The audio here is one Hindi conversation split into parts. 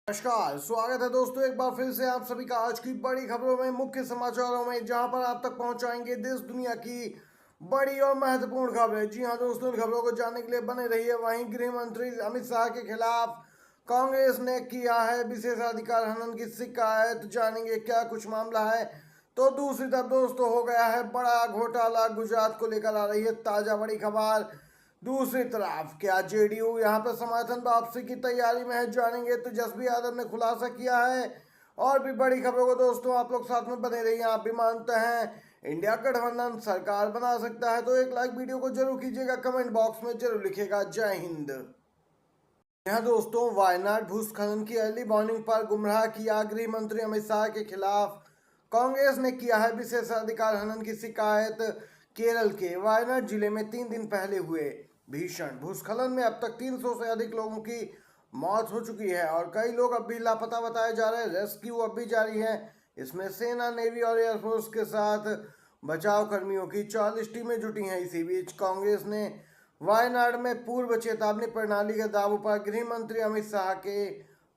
नमस्कार, स्वागत है दोस्तों एक बार फिर से आप सभी का आज की बड़ी खबरों में, मुख्य समाचारों में, जहां पर आप तक पहुंचाएंगे देश दुनिया की बड़ी और महत्वपूर्ण खबरें। जी हां दोस्तों, इन खबरों को जानने के लिए बने रहिए। वहीं गृह मंत्री अमित शाह के खिलाफ कांग्रेस ने किया है विशेषाधिकार हनन की शिकायत। जानेंगे क्या कुछ मामला है। तो दूसरी तरफ दोस्तों हो गया है बड़ा घोटाला, गुजरात को लेकर आ रही है ताजा बड़ी खबर। दूसरी तरफ क्या जेडीयू यहां पर समर्थन वापसी की तैयारी में है, जानेंगे। तेजस्वी यादव ने खुलासा किया है। और भी बड़ी खबरों को दोस्तों आप लोग साथ में बने रहिए। आप भी मानते हैं इंडिया गठबंधन सरकार बना सकता है तो एक लाइक वीडियो को जरूर कीजिएगा, कमेंट बॉक्स में जरूर लिखेगा। जय हिंद। यहाँ दोस्तों वायनाड भूस्खलन की अर्ली वार्निंग पर गुमराह किया गृह मंत्री अमित शाह के खिलाफ कांग्रेस ने किया है विशेषाधिकार हनन की शिकायत। केरल के वायनाड जिले में 3 दिन पहले हुए भीषण भूस्खलन में अब तक 300 से अधिक लोगों की मौत हो चुकी है और कई लोग अब भी लापता बताए जा रहे हैं। रेस्क्यू अब भी जारी है। इसमें सेना, नेवी और एयरफोर्स के साथ बचाव कर्मियों की 40 टीमें जुटी हैं। इसी बीच कांग्रेस ने वायनाड में पूर्व चेतावनी प्रणाली के दावों पर गृह मंत्री अमित शाह के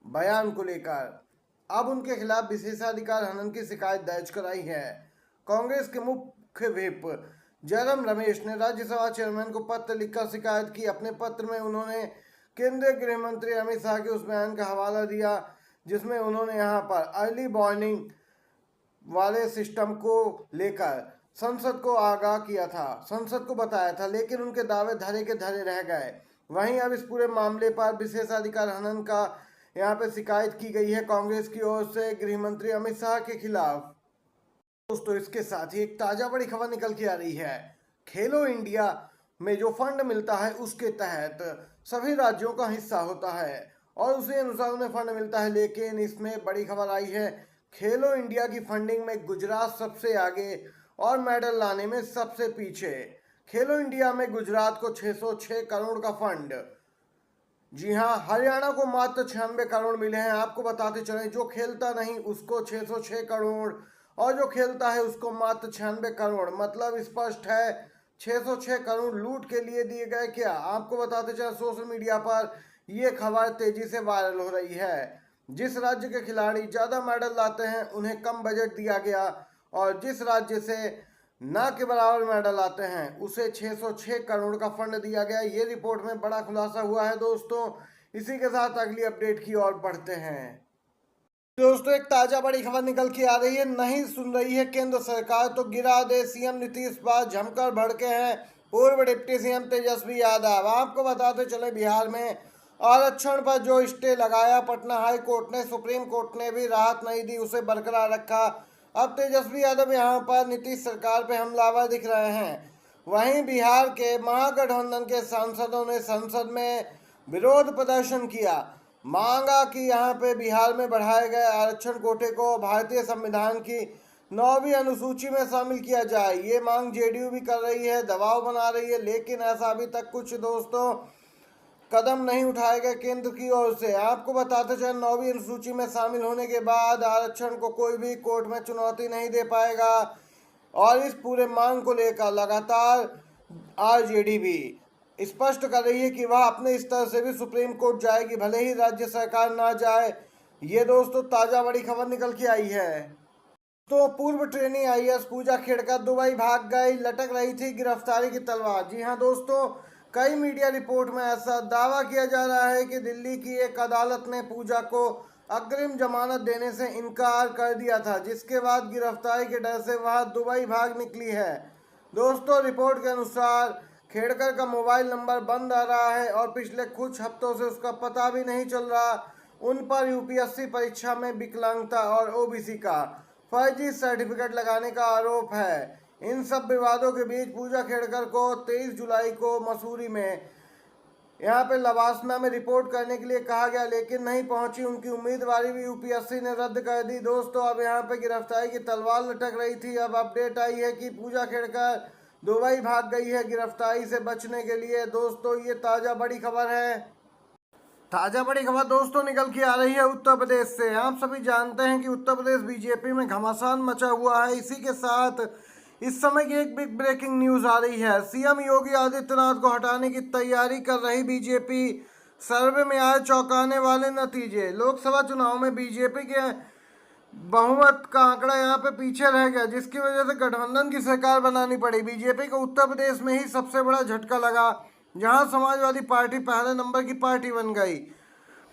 बयान को लेकर अब उनके खिलाफ विशेषाधिकार हनन की शिकायत दर्ज कराई है। कांग्रेस के मुख्य व्हिप जयराम रमेश ने राज्यसभा चेयरमैन को पत्र लिखकर शिकायत की। अपने पत्र में उन्होंने केंद्रीय गृह मंत्री अमित शाह के उस बयान का हवाला दिया जिसमें उन्होंने यहां पर अर्ली वार्निंग वाले सिस्टम को लेकर संसद को आगाह किया था, संसद को बताया था, लेकिन उनके दावे धरे के धरे रह गए। वहीं अब इस पूरे मामले पर विशेषाधिकार हनन का यहाँ पे शिकायत की गई है कांग्रेस की ओर से गृह मंत्री अमित शाह के खिलाफ। दोस्तों इसके साथ ही एक ताजा बड़ी खबर निकल के आ रही है। खेलो इंडिया में जो फंड मिलता है उसके तहत सभी राज्यों का हिस्सा होता है और उसी अनुसार उन्हें फंड मिलता है, लेकिन इसमें बड़ी खबर आई है खेलो इंडिया की फंडिंग में गुजरात सबसे आगे और मेडल लाने में सबसे पीछे। खेलो इंडिया में गुजरात को 606 करोड़ का फंड, जी हाँ, हरियाणा को मात्र 96 करोड़ मिले हैं। आपको बताते चलें जो खेलता नहीं उसको 606 करोड़ और जो खेलता है उसको मात्र 96 करोड़। मतलब स्पष्ट है 606 करोड़ लूट के लिए दिए गए क्या। आपको बताते चलें सोशल मीडिया पर यह खबर तेजी से वायरल हो रही है। जिस राज्य के खिलाड़ी ज्यादा मेडल लाते हैं उन्हें कम बजट दिया गया और जिस राज्य से ना के बराबर मेडल आते हैं उसे 606 करोड़ का फंड दिया गया। ये रिपोर्ट में बड़ा खुलासा हुआ है दोस्तों। इसी के साथ अगली अपडेट की ओर बढ़ते हैं। दोस्तों एक ताजा बड़ी खबर निकल के आ रही है। नहीं सुन रही है केंद्र सरकार तो गिरा दे सीएम नीतीश। पर जमकर भड़के हैं पूर्व डिप्टी सीएम तेजस्वी यादव। आपको बताते चले बिहार में आरक्षण पर जो स्टे लगाया पटना हाई कोर्ट ने, सुप्रीम कोर्ट ने भी राहत नहीं दी, उसे बरकरार रखा। अब तेजस्वी यादव यहां पर नीतीश सरकार पे हमलावर दिख रहे हैं। वहीं बिहार के महागठबंधन के सांसदों ने संसद में विरोध प्रदर्शन किया, मांगा कि यहां पे बिहार में बढ़ाए गए आरक्षण कोटे को भारतीय संविधान की 9वीं अनुसूची में शामिल किया जाए। ये मांग जेडीयू भी कर रही है, दबाव बना रही है, लेकिन ऐसा अभी तक कुछ दोस्तों कदम नहीं उठाए गए केंद्र की ओर से। आपको बताते चलें 9वीं अनुसूची में शामिल होने के बाद आरक्षण को कोई भी कोर्ट में चुनौती नहीं दे पाएगा और इस पूरे मांग को लेकर लगातार आरजेडी भी स्पष्ट कर रही है कि वह अपने स्तर से भी सुप्रीम कोर्ट जाएगी, भले ही राज्य सरकार ना जाए। ये दोस्तों ताजा बड़ी खबर निकल के आई है। तो पूर्व ट्रेनी आईएएस पूजा खेड़कर दुबई भाग गई, लटक रही थी गिरफ्तारी की तलवार। जी हाँ दोस्तों, कई मीडिया रिपोर्ट में ऐसा दावा किया जा रहा है कि दिल्ली की एक अदालत ने पूजा को अग्रिम जमानत देने से इनकार कर दिया था, जिसके बाद गिरफ्तारी के डर से वह दुबई भाग निकली है। दोस्तों रिपोर्ट के अनुसार खेड़कर का मोबाइल नंबर बंद आ रहा है और पिछले कुछ हफ्तों से उसका पता भी नहीं चल रहा। उन पर यूपीएससी परीक्षा में विकलांगता और ओबीसी का फर्जी सर्टिफिकेट लगाने का आरोप है। इन सब विवादों के बीच पूजा खेड़कर को 23 जुलाई को मसूरी में यहाँ पे लवासना में रिपोर्ट करने के लिए कहा गया, लेकिन नहीं पहुंची। उनकी उम्मीदवारी भी यूपीएससी ने रद्द कर दी। दोस्तों अब यहाँ पे गिरफ्तारी की तलवार लटक रही थी। अब अपडेट आई है कि पूजा खेड़कर दुबई भाग गई है गिरफ्तारी से बचने के लिए। दोस्तों ये ताजा बड़ी खबर है। ताजा बड़ी खबर दोस्तों निकल के आ रही है उत्तर प्रदेश से। आप सभी जानते हैं कि उत्तर प्रदेश बीजेपी में घमासान मचा हुआ है। इसी के साथ इस समय की एक बिग ब्रेकिंग न्यूज आ रही है। सीएम योगी आदित्यनाथ को हटाने की तैयारी कर रही बीजेपी सर्वे में आए चौंकाने वाले नतीजे। लोकसभा चुनाव में बीजेपी के बहुमत का आंकड़ा यहाँ पे पीछे रह गया, जिसकी वजह से गठबंधन की सरकार बनानी पड़ी। बीजेपी को उत्तर प्रदेश में ही सबसे बड़ा झटका लगा, जहां समाजवादी पार्टी पहले नंबर की पार्टी बन गई।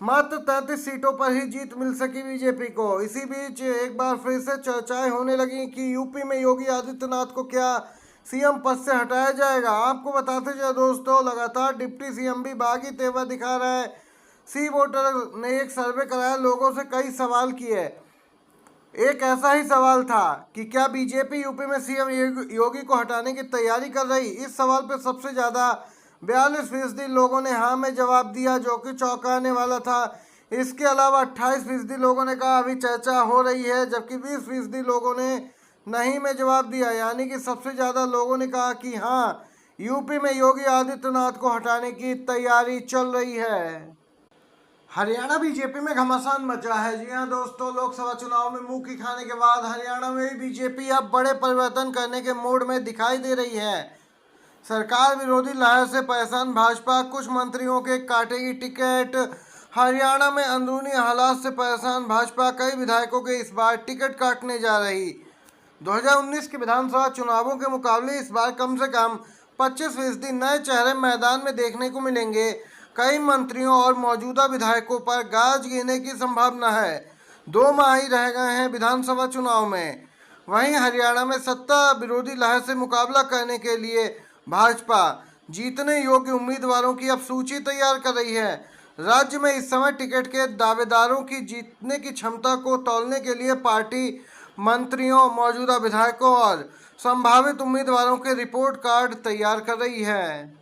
मात्र 33 सीटों पर ही जीत मिल सकी बीजेपी को। इसी बीच एक बार फिर से चर्चाएं होने लगी कि यूपी में योगी आदित्यनाथ को क्या सीएम पद से हटाया जाएगा। आपको बताते चले दोस्तों, लगातार डिप्टी सीएम भी बागी तेवर दिखा रहा है। सी वोटर ने एक सर्वे कराया, लोगों से कई सवाल किए। एक ऐसा ही सवाल था कि क्या बीजेपी यूपी में सीएम योगी को हटाने की तैयारी कर रही। इस सवाल पर सबसे ज्यादा 42% लोगों ने हाँ में जवाब दिया, जो कि चौंकाने वाला था। इसके अलावा 28% लोगों ने कहा अभी चर्चा हो रही है, जबकि 20% लोगों ने नहीं में जवाब दिया। यानी कि सबसे ज़्यादा लोगों ने कहा कि हाँ, यूपी में योगी आदित्यनाथ को हटाने की तैयारी चल रही है। हरियाणा बीजेपी में घमासान मचा है। जी हाँ दोस्तों, लोकसभा चुनाव में मुंह की खाने के बाद हरियाणा में भी बीजेपी अब बड़े परिवर्तन करने के मूड में दिखाई दे रही है। सरकार विरोधी लहर से परेशान भाजपा कुछ मंत्रियों के काटेगी टिकट। हरियाणा में अंदरूनी हालात से परेशान भाजपा कई विधायकों के इस बार टिकट काटने जा रही। 2019 के विधानसभा चुनावों के मुकाबले इस बार कम से कम 25% नए चेहरे मैदान में देखने को मिलेंगे। कई मंत्रियों और मौजूदा विधायकों पर गाज गिरने की संभावना है। 2 माह ही रह गए हैं विधानसभा चुनाव में। वहीं हरियाणा में सत्ता विरोधी लहर से मुकाबला करने के लिए भाजपा जीतने योग्य उम्मीदवारों की अब सूची तैयार कर रही है। राज्य में इस समय टिकट के दावेदारों की जीतने की क्षमता को तौलने के लिए पार्टी मंत्रियों, मौजूदा विधायकों और संभावित उम्मीदवारों के रिपोर्ट कार्ड तैयार कर रही है।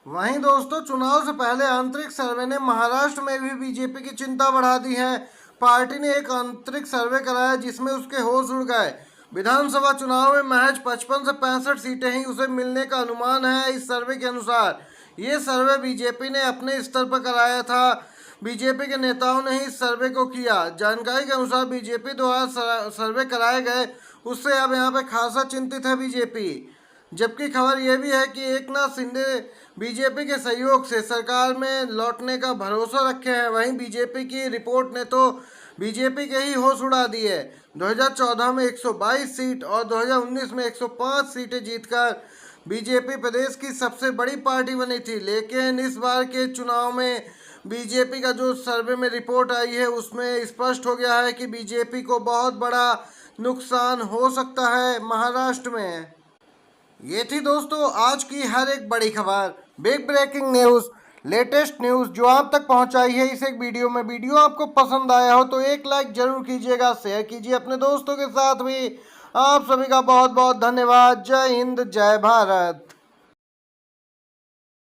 वहीं दोस्तों, चुनाव से पहले आंतरिक सर्वे ने महाराष्ट्र में भी बीजेपी की चिंता बढ़ा दी है। पार्टी ने एक आंतरिक सर्वे कराया जिसमें उसके होश उड़ गए। विधानसभा चुनाव में महज 55 से 65 सीटें ही उसे मिलने का अनुमान है। इस सर्वे के अनुसार ये सर्वे बीजेपी ने अपने स्तर पर कराया था। बीजेपी के नेताओं ने ही इस सर्वे को किया। जानकारी के अनुसार बीजेपी द्वारा सर्वे कराए गए उससे अब यहाँ पे खासा चिंतित है बीजेपी। जबकि खबर यह भी है कि एकनाथ शिंदे बीजेपी के सहयोग से सरकार में लौटने का भरोसा रखे हैं। वहीं बीजेपी की रिपोर्ट ने तो बीजेपी के ही होश उड़ा दिए। 2014 में 122 सीट और 2019 में 105 सीटें जीतकर बीजेपी प्रदेश की सबसे बड़ी पार्टी बनी थी। लेकिन इस बार के चुनाव में बीजेपी का जो सर्वे में रिपोर्ट आई है उसमें स्पष्ट हो गया है कि बीजेपी को बहुत बड़ा नुकसान हो सकता है महाराष्ट्र में। ये थी दोस्तों आज की हर एक बड़ी खबर, big breaking news, latest news जो आप तक पहुंचाई है इस एक वीडियो में। वीडियो आपको पसंद आया हो तो एक लाइक जरूर कीजिएगा, शेयर कीजिए अपने दोस्तों के साथ भी। आप सभी का बहुत बहुत धन्यवाद। जय हिंद, जय भारत।